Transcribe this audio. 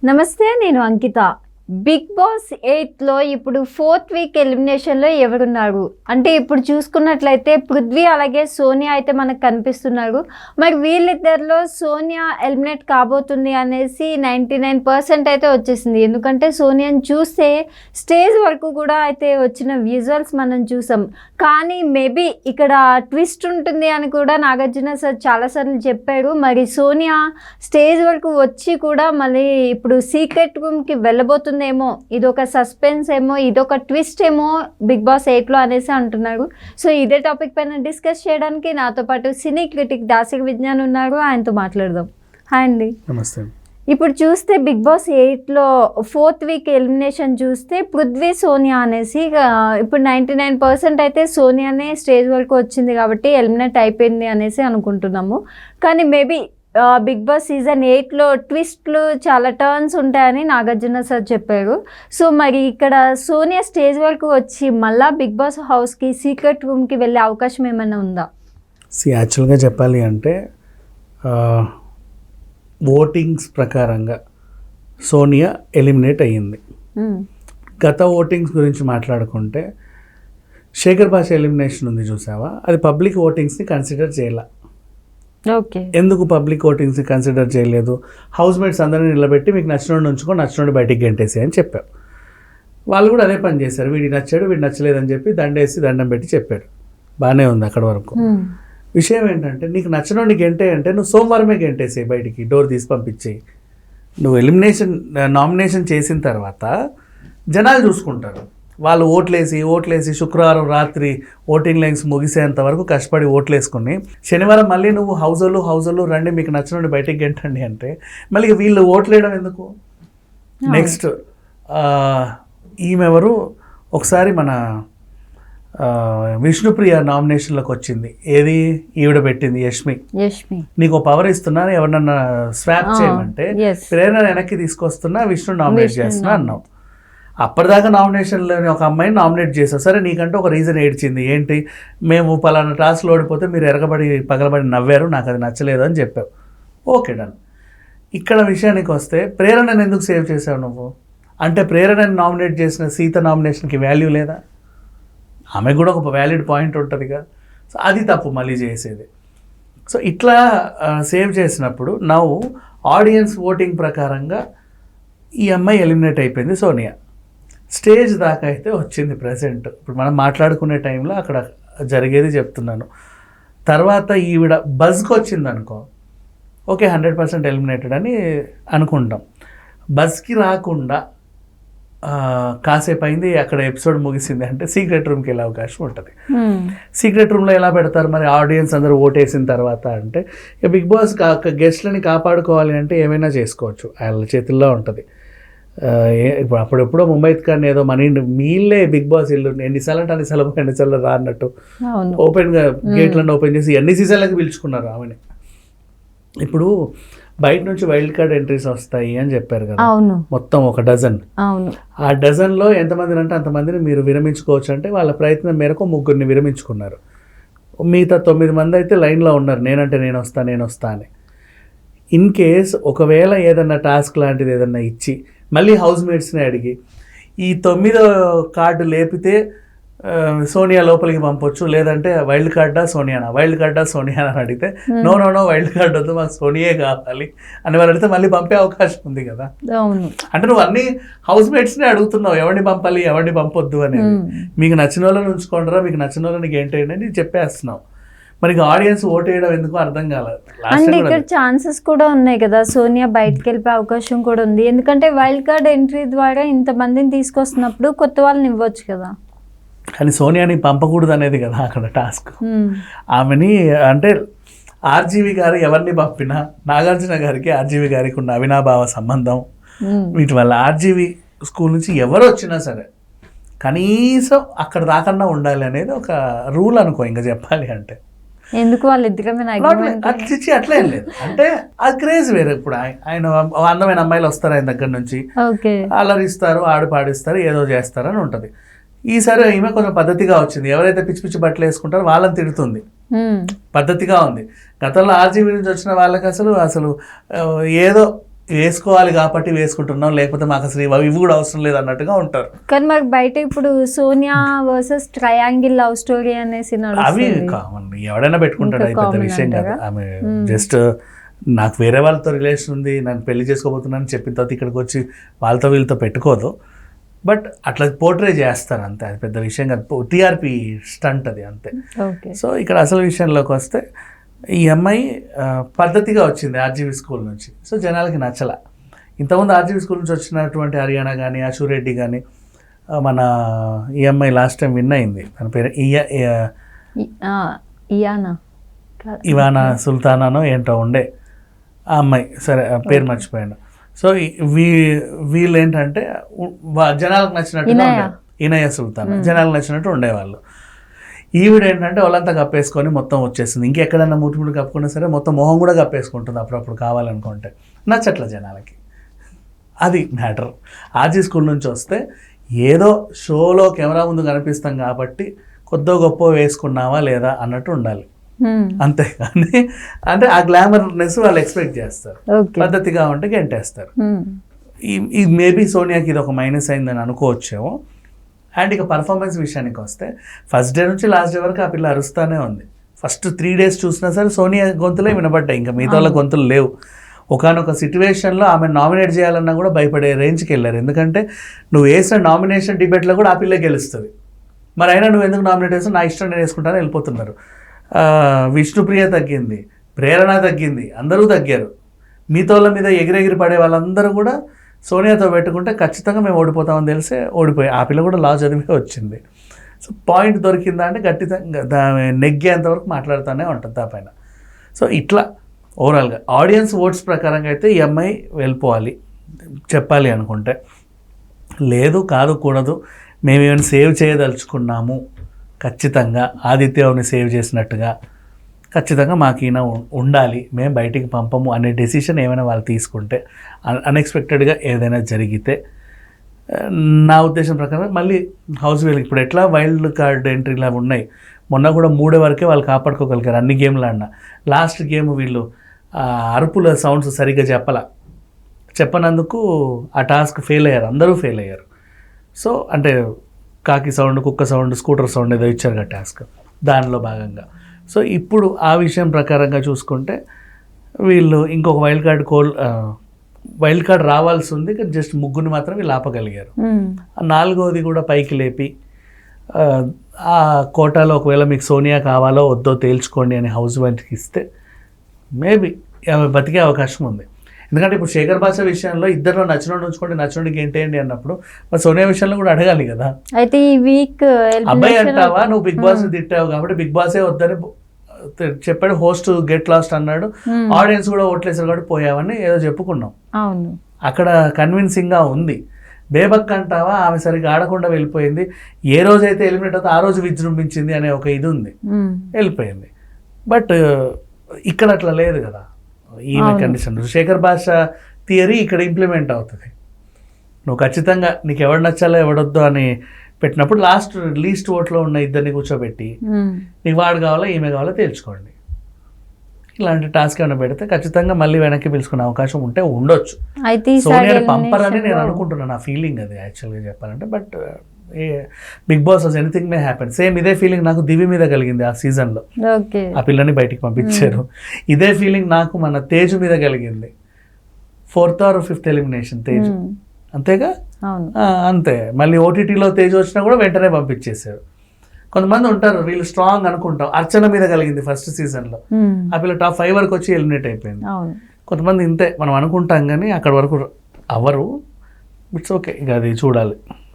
నమస్తే, నేను అంకిత. Big Boss 8లో ఇప్పుడు 4th వీక్ ఎలిమినేషన్లో ఎవరున్నారు అంటే ఇప్పుడు చూసుకున్నట్లయితే పృథ్వీ అలాగే సోనియా అయితే మనకు కనిపిస్తున్నారు. మరి వీళ్ళిద్దరిలో సోనియా ఎలిమినేట్ కాబోతుంది అనేసి 99% అయితే వచ్చేసింది. ఎందుకంటే సోనియాని చూస్తే స్టేజ్ వరకు కూడా అయితే వచ్చిన విజువల్స్ మనం చూసాం. కానీ మేబీ ఇక్కడ ట్విస్ట్ ఉంటుంది అని కూడా నాగార్జున సార్ చాలాసార్లు చెప్పారు. మరి సోనియా స్టేజ్ వరకు వచ్చి కూడా మళ్ళీ ఇప్పుడు సీక్రెట్ రూమ్కి వెళ్ళబోతుందేమో, ఇదొక సస్పెన్స్ ఏమో, ఇదొక ట్విస్ట్ ఏమో బిగ్ బాస్ 8లో అనేసి అంటున్నారు. సో ఇదే టాపిక్ పైన డిస్కస్ చేయడానికి నాతో పాటు సినీ క్రిటిక్ దాసిక విజ్ఞాన్ ఉన్నారు. ఆయనతో మాట్లాడదాం. హాయ్ అండి. నమస్తే. ఇప్పుడు చూస్తే బిగ్ బాస్ 8లో 4th వీక్ ఎలిమినేషన్ చూస్తే పృథ్వీ సోనియా అనేసి ఇప్పుడు 99% అయితే సోనియానే స్టేజ్ వరకు వచ్చింది కాబట్టి ఎలిమినేట్ అయిపోయింది అనేసి అనుకుంటున్నాము. కానీ మేబీ బిగ్ బాస్ సీజన్ 8లో ట్విస్ట్లు చాలా టర్న్స్ ఉంటాయని నాగార్జున సార్ చెప్పారు. సో మరి ఇక్కడ సోనియా స్టేజ్ వరకు వచ్చి మళ్ళా బిగ్ బాస్ హౌస్కి సీక్రెట్ రూమ్కి వెళ్ళే అవకాశం ఏమైనా ఉందా? యాక్చువల్గా చెప్పాలి అంటే ఓటింగ్స్ ప్రకారంగా సోనియా ఎలిమినేట్ అయ్యింది. గత ఓటింగ్స్ గురించి మాట్లాడుకుంటే శేఖర్ భాష ఎలిమినేషన్ ఉంది చూసావా, అది పబ్లిక్ ఓటింగ్స్ని కన్సిడర్ చేయాల. ఓకే, ఎందుకు పబ్లిక్ ఓటింగ్స్ని కన్సిడర్ చేయలేదు? హౌస్ మేట్స్ అందరినీ నిలబెట్టి మీకు నచ్చినోడు ఉంచుకో, నచ్చినోడు బయటికి గెంటేసి అని చెప్పారు. వాళ్ళు కూడా అదే పని చేశారు. వీడి నచ్చాడు, వీడు నచ్చలేదని చెప్పి దండం పెట్టి చెప్పారు. బాగానే ఉంది అక్కడ వరకు. విషయం ఏంటంటే నీకు నచ్చినోడిని గెంటే అంటే నువ్వు సోమవారమే గెంటేసేయి, బయటికి డోర్ తీసి పంపించేయి. నువ్వు నామినేషన్ చేసిన తర్వాత జనాలు చూసుకుంటారు. వాళ్ళు ఓట్లేసి శుక్రవారం రాత్రి ఓటింగ్ లైన్స్ ముగిసేంత వరకు కష్టపడి ఓట్లేసుకుని శనివారం మళ్ళీ నువ్వు హౌజర్లు రండి మీకు నచ్చినోడిని బయటికి గెంటండి అంటే మళ్ళీ వీళ్ళు ఓట్లేయడం ఎందుకు? నెక్స్ట్ ఈమెవరు ఒకసారి మన విష్ణుప్రియ నామినేషన్లోకి వచ్చింది. ఏది ఈవిడ పెట్టింది, యష్మి. నీకు పవర్ ఇస్తున్నా, ఎవరినన్నా స్వాప్ చేయమంటే ప్రేరణ వెనక్కి తీసుకొస్తున్నా, విష్ణు నామినేట్ చేస్తున్నా అన్నావు. అప్పటిదాకా నామినేషన్లోని ఒక అమ్మాయిని నామినేట్ చేసావు. సరే, నీకంటే ఒక రీజన్ ఏడ్చింది. ఏంటి, మేము పలానా టాస్క్లో ఓడిపోతే మీరు పగలబడి నవ్వారు, నాకు అది నచ్చలేదు అని చెప్పావు. Okay, done. ఇక్కడ విషయానికి వస్తే ప్రేరణను ఎందుకు సేవ్ చేసావు నువ్వు? అంటే ప్రేరణని నామినేట్ చేసిన సీత నామినేషన్కి వాల్యూ లేదా? ఆమెకు కూడా ఒక వ్యాలిడ్ పాయింట్ ఉంటుందిగా. సో అది తప్పు మళ్ళీ చేసేది. సో ఇట్లా సేవ్ చేసినప్పుడు నవ్వు ఆడియన్స్ ఓటింగ్ ప్రకారంగా ఈ అమ్మాయి ఎలిమినేట్ అయిపోయింది. సోనియా స్టేజ్ దాకా అయితే వచ్చింది. ప్రజెంట్ ఇప్పుడు మనం మాట్లాడుకునే టైంలో అక్కడ జరిగేది చెప్తున్నాను. తర్వాత ఈవిడ బజ్కి వచ్చింది అనుకో, ఓకే 100% ఎలిమినేటెడ్ అని అనుకుంటాం. బజ్కి రాకుండా కాసేపు అయింది, అక్కడ ఎపిసోడ్ ముగిసింది అంటే సీక్రెట్ రూమ్కి వెళ్ళే అవకాశం ఉంటుంది. సీక్రెట్ రూమ్లో ఎలా పెడతారు మరి ఆడియన్స్ అందరూ ఓటేసిన తర్వాత అంటే? బిగ్ బాస్ గెస్ట్లని కాపాడుకోవాలి అంటే ఏమైనా చేసుకోవచ్చు, వాళ్ళ చేతుల్లో ఉంటుంది. ఇప్పుడు అప్పుడెప్పుడో ముంబై కానీ ఏదో మీళ్ళే బిగ్ బాస్ ఇల్లు ఎన్నిసార్లు రా అన్నట్టు ఓపెన్గా గేట్లను ఓపెన్ చేసి ఎన్ని సీజన్లకు పిలుచుకున్నారు ఆమెని. ఇప్పుడు బయట నుంచి వైల్డ్ కార్డ్ ఎంట్రీస్ వస్తాయి అని చెప్పారు కదా, మొత్తం ఒక డజన్. ఆ డజన్లో ఎంతమందిని అంటే అంతమందిని మీరు విరమించుకోవచ్చు అంటే వాళ్ళ ప్రయత్నం మేరకు 3 విరమించుకున్నారు. మిగతా 9 మంది అయితే లైన్లో ఉన్నారు, నేను వస్తా అని. ఇన్ కేస్ ఒకవేళ ఏదన్నా టాస్క్ లాంటిది ఏదన్నా ఇచ్చి మళ్ళీ హౌస్ మేట్స్ని అడిగి ఈ 9వ కార్డు లేపితే సోనియా లోపలికి పంపొచ్చు, లేదంటే వైల్డ్ కార్డా సోనియానా అని అడిగితే నో వైల్డ్ కార్డ్ వద్దు, మాకు సోనియే కావాలి అని వాళ్ళు అడిగితే మళ్ళీ పంపే అవకాశం ఉంది కదా. అంటే నువ్వు అన్ని హౌస్ మేట్స్ని అడుగుతున్నావు, ఎవరిని పంపాలి ఎవరిని పంపొద్దు అనేది. మీకు నచ్చిన వాళ్ళని ఉంచుకోండిరా, మీకు నచ్చిన వాళ్ళని గెంటేయండి అని చెప్పేస్తున్నావు. మరి ఆడియన్స్ ఓట్ వేయడం ఎందుకు అర్థం కాలేదు. అండ్ ఇక్కడ ఛాన్సెస్ కూడా ఉన్నాయి కదా, సోనియా బయటకు వెళ్ళిపోయే అవకాశం కూడా ఉంది. ఎందుకంటే వైల్డ్ కార్డ్ ఎంట్రీ ద్వారా ఇంతమందిని తీసుకొస్తున్నప్పుడు కొత్త వాళ్ళని ఇవ్వచ్చు కదా. కానీ సోనియాని పంపకూడదు అనేది కదా అక్కడ టాస్క్. ఆమెని అంటే ఆర్జీవి గారు ఎవరిని పంపినా నాగార్జున గారికి ఆర్జీవి గారికి ఉన్న అవినాభావ సంబంధం, వీటి వల్ల ఆర్జీవి స్కూల్ నుంచి ఎవరు వచ్చినా సరే కనీసం అక్కడ దాకన్నా ఉండాలి అనేది ఒక రూల్ అనుకో. ఇంకా చెప్పాలి అంటే ఎందుకు వాళ్ళిద్దరే అట్లేం లేదు, అంటే ఆ క్రేజ్ వేరే. ఇప్పుడు ఆయన అందమైన అమ్మాయిలు వస్తారు ఆయన దగ్గర నుంచి, అలరిస్తారు, పాడిస్తారు, ఏదో చేస్తారని ఉంటుంది. ఈసారి ఈమె కొంచెం పద్ధతిగా వచ్చింది. ఎవరైతే పిచ్చి పిచ్చి బట్టలు వేసుకుంటారో వాళ్ళని తిడుతుంది, పద్ధతిగా ఉంది. గతంలో ఆర్జీవీ నుంచి వచ్చిన వాళ్ళకి అసలు ఏదో వేసుకోవాలి కాబట్టి వేసుకుంటున్నాం, లేకపోతే మాకు అసలు ఇవి కూడా అవసరం లేదు అన్నట్టుగా ఉంటారు. కానీ మాకు బయట ఇప్పుడు Sonia versus triangle love story అనేసి అవి నడుస్తుంది. కామన్, ఎవడైనా పెట్టుకుంటాడు, అది పెద్ద common విషయం కాదు. అంటారా? ఆమె జస్ట్ నాకు వేరే వాళ్ళతో రిలేషన్ ఉంది, నన్ను పెళ్లి చేసుకోబోతున్నాను చెప్పిన తర్వాత ఇక్కడికి వచ్చి వాళ్ళతో వీళ్ళతో పెట్టుకోదు. బట్ అట్లా పోర్ట్రే చేస్తారు అంతే, అది పెద్ద విషయం కాదు. టీఆర్పీ స్టంట్ అది అంతే. ఓకే. సో ఇక్కడ అసలు విషయంలోకి వస్తే ఈ అమ్మాయి పద్ధతిగా వచ్చింది ఆర్జీవి స్కూల్ నుంచి. సో జనాలకి నచ్చల. ఇంతకుముందు ఆర్జీవి స్కూల్ నుంచి వచ్చినటువంటి హర్యానా కానీ అశురెడ్డి కానీ మన ఈ అమ్మాయి లాస్ట్ టైం విన్ అయింది, తన పేరు ఇయానా ఇవానా సుల్తానానో ఏంటో ఉండే ఆ అమ్మాయి, సరే పేరు మర్చిపోయాను. సో వీళ్ళు ఏంటంటే జనాలకు నచ్చినట్టు ఇనయ సుల్తానా జనాలకు నచ్చినట్టు ఉండేవాళ్ళు. ఈవిడ ఏంటంటే వాళ్ళంతా కప్పేసుకొని మొత్తం వచ్చేసింది. ఇంకెక్కడన్నా మూతిముడి కప్పుకున్నా సరే మొత్తం మొహం కూడా కప్పేసుకుంటుంది అప్పుడప్పుడు కావాలనుకుంటే. నచ్చట్ల జనాలకి, అది మ్యాటర్. ఆర్జీ స్కూల్ నుంచి వస్తే ఏదో షోలో కెమెరా ముందు కనిపిస్తాం కాబట్టి కొద్దో గొప్ప వేసుకున్నావా లేదా అన్నట్టు ఉండాలి, అంతేగాని అంటే ఆ గ్లామర్నెస్ వాళ్ళు ఎక్స్పెక్ట్ చేస్తారు. పద్ధతిగా ఉంటే గెంటేస్తారు. ఈ మేబీ సోనియాకి ఇది ఒక మైనస్ అయిందని అనుకోవచ్చేమో. అండ్ ఇక పర్ఫార్మెన్స్ విషయానికి వస్తే ఫస్ట్ డే నుంచి లాస్ట్ డే వరకు ఆ పిల్ల అరుస్తానే ఉంది. ఫస్ట్ 3 days చూసినా సరే సోనియా గొంతులే వినబడ్డాయి, ఇంకా మిగతా వాళ్ళ గొంతులు లేవు. ఒకనొక సిచ్యువేషన్లో ఆమె నామినేట్ చేయాలన్నా కూడా భయపడే రేంజ్కి వెళ్ళారు. ఎందుకంటే నువ్వు వేసిన నామినేషన్ డిబేట్లో కూడా ఆ పిల్లే గెలుస్తుంది, మరి అయినా నువ్వు ఎందుకు నామినేట్ చేస్తావు, నా ఇష్టం నేను వేసుకుంటాను వెళ్ళిపోతున్నారు. విష్ణుప్రియ తగ్గింది, ప్రేరణ తగ్గింది, అందరూ తగ్గారు. మిగతా మీద ఎగిరెగిరి పడే వాళ్ళందరూ కూడా సోనియాతో పెట్టుకుంటే ఖచ్చితంగా మేము ఓడిపోతామని తెలిసే ఓడిపోయి ఆ పిల్ల కూడా లా చదివే వచ్చింది. సో పాయింట్ దొరికిందా అంటే గట్టిగా నెగ్గేంతవరకు మాట్లాడుతూనే ఉంటుంది ఆ పైన. సో ఇట్లా ఓవరాల్గా ఆడియన్స్ ఓట్స్ ప్రకారంగా అయితే ఈ అమ్మాయి వెళ్ళిపోవాలి చెప్పాలి అనుకుంటే. లేదు కాదు కూడదు, మేము ఏమైనా సేవ్ చేయదలుచుకున్నాము ఖచ్చితంగా ఆదిత్యని సేవ్ చేసినట్టుగా ఖచ్చితంగా మాకు ఈయన ఉండాలి, మేము బయటికి పంపము అనే డెసిషన్ ఏమైనా వాళ్ళు తీసుకుంటే, అన్ఎక్స్పెక్టెడ్గా ఏదైనా జరిగితే నా ఉద్దేశం ప్రకారం మళ్ళీ హౌస్ వీళ్ళకి ఇప్పుడు ఎట్లా వైల్డ్ కార్డ్ ఎంట్రీలా ఉన్నాయి. మొన్న కూడా 3 వరకే వాళ్ళు కాపాడుకోగలిగారు అన్ని గేమ్లు ఆడినా. లాస్ట్ గేమ్ వీళ్ళు అరుపుల సౌండ్స్ సరిగ్గా చెప్పనందుకు ఆ టాస్క్ ఫెయిల్ అయ్యారు, అందరూ ఫెయిల్ అయ్యారు. సో అంటే కాకి సౌండ్, కుక్క సౌండ్, స్కూటర్ సౌండ్ ఏదో ఇచ్చారు కదా టాస్క్, దానిలో భాగంగా. సో ఇప్పుడు ఆ విషయం ప్రకారంగా చూసుకుంటే వీళ్ళు ఇంకొక వైల్డ్ కార్డ్ రావాల్సి ఉంది, కానీ జస్ట్ 3 మాత్రం వీళ్ళు ఆపగలిగారు. 4వది కూడా పైకి లేపి ఆ కోటాలో ఒకవేళ మీకు సోనియా కావాలో వద్దో తేల్చుకోండి అని హౌస్ వైఫ్కి ఇస్తే మేబీ ఆమె బతికే అవకాశం ఉంది. ఎందుకంటే ఇప్పుడు శేఖర్ భాష విషయంలో ఇద్దరిలో నచ్చినోడు ఉంచుకోండి, నచ్చినోడికి ఏంటేంటి అన్నప్పుడు మరి సోనియా విషయంలో కూడా అడగాలి కదా. అయితే ఈ వీక్ అబ్బాయి అంటావా నువ్వు బిగ్ బాస్ తిట్టావు కాబట్టి బిగ్ బాసే వద్దని చెప్పాడు, హోస్ట్ గెట్ లాస్ట్ అన్నాడు, ఆడియన్స్ కూడా ఓట్లేసారు కాబట్టి పోయావని ఏదో చెప్పుకున్నాం. అవును, అక్కడ కన్విన్సింగ్గా ఉంది. బేబక్ అంటావా ఆమె సరిగ్గా ఆడకుండా వెళ్ళిపోయింది, ఏ రోజైతే ఎలిమినేట్ అవుతా ఆ రోజు విజృంభించింది అనే ఒక ఇది ఉంది, వెళ్ళిపోయింది. బట్ ఇక్కడ అట్లా లేదు కదా ఈమె కండిషన్. శేఖర్ భాష థియరీ ఇక్కడ ఇంప్లిమెంట్ అవుతుంది. నువ్వు ఖచ్చితంగా నీకు ఎవడు నచ్చాలో ఎవడొద్దు అని పెట్టినప్పుడు లీస్ట్ ఓట్లో ఉన్న ఇద్దరిని కూర్చోబెట్టి నీకు వాడు కావాలా ఈమె కావాలో తేల్చుకోండి, ఇలాంటి టాస్క్ ఏమైనా పెడితే ఖచ్చితంగా మళ్ళీ వెనక్కి పిలుచుకునే అవకాశం ఉంటే ఉండొచ్చు. సోనియాని పంపరని నేను అనుకుంటున్నాను, నా ఫీలింగ్ అది యాక్చువల్గా చెప్పాలంటే. But Bigg Boss anything may happen. Same ఇదే ఫీలింగ్ నాకు దివి మీద కలిగింది ఆ సీజన్లో, ఆ పిల్లని బయటికి పంపించారు. ఇదే ఫీలింగ్ నాకు మన తేజు మీద కలిగింది, 4th or 5th elimination Teju, అంతేగా అంతే. మళ్ళీ ఓటీటీలో తేజు వచ్చినా కూడా వెంటనే పంపించేశారు. కొంతమంది ఉంటారు వీళ్ళు స్ట్రాంగ్ అనుకుంటాం, అర్చన మీద కలిగింది ఫస్ట్ సీజన్లో, ఆ పిల్ల టాప్ 5 వరకు వచ్చి ఎలిమినేట్ అయిపోయింది. కొంతమంది ఇంతే మనం అనుకుంటాం కానీ అక్కడ వరకు అవ్వరు. ఇట్స్ ఓకే, ఇక అది చూడాలి.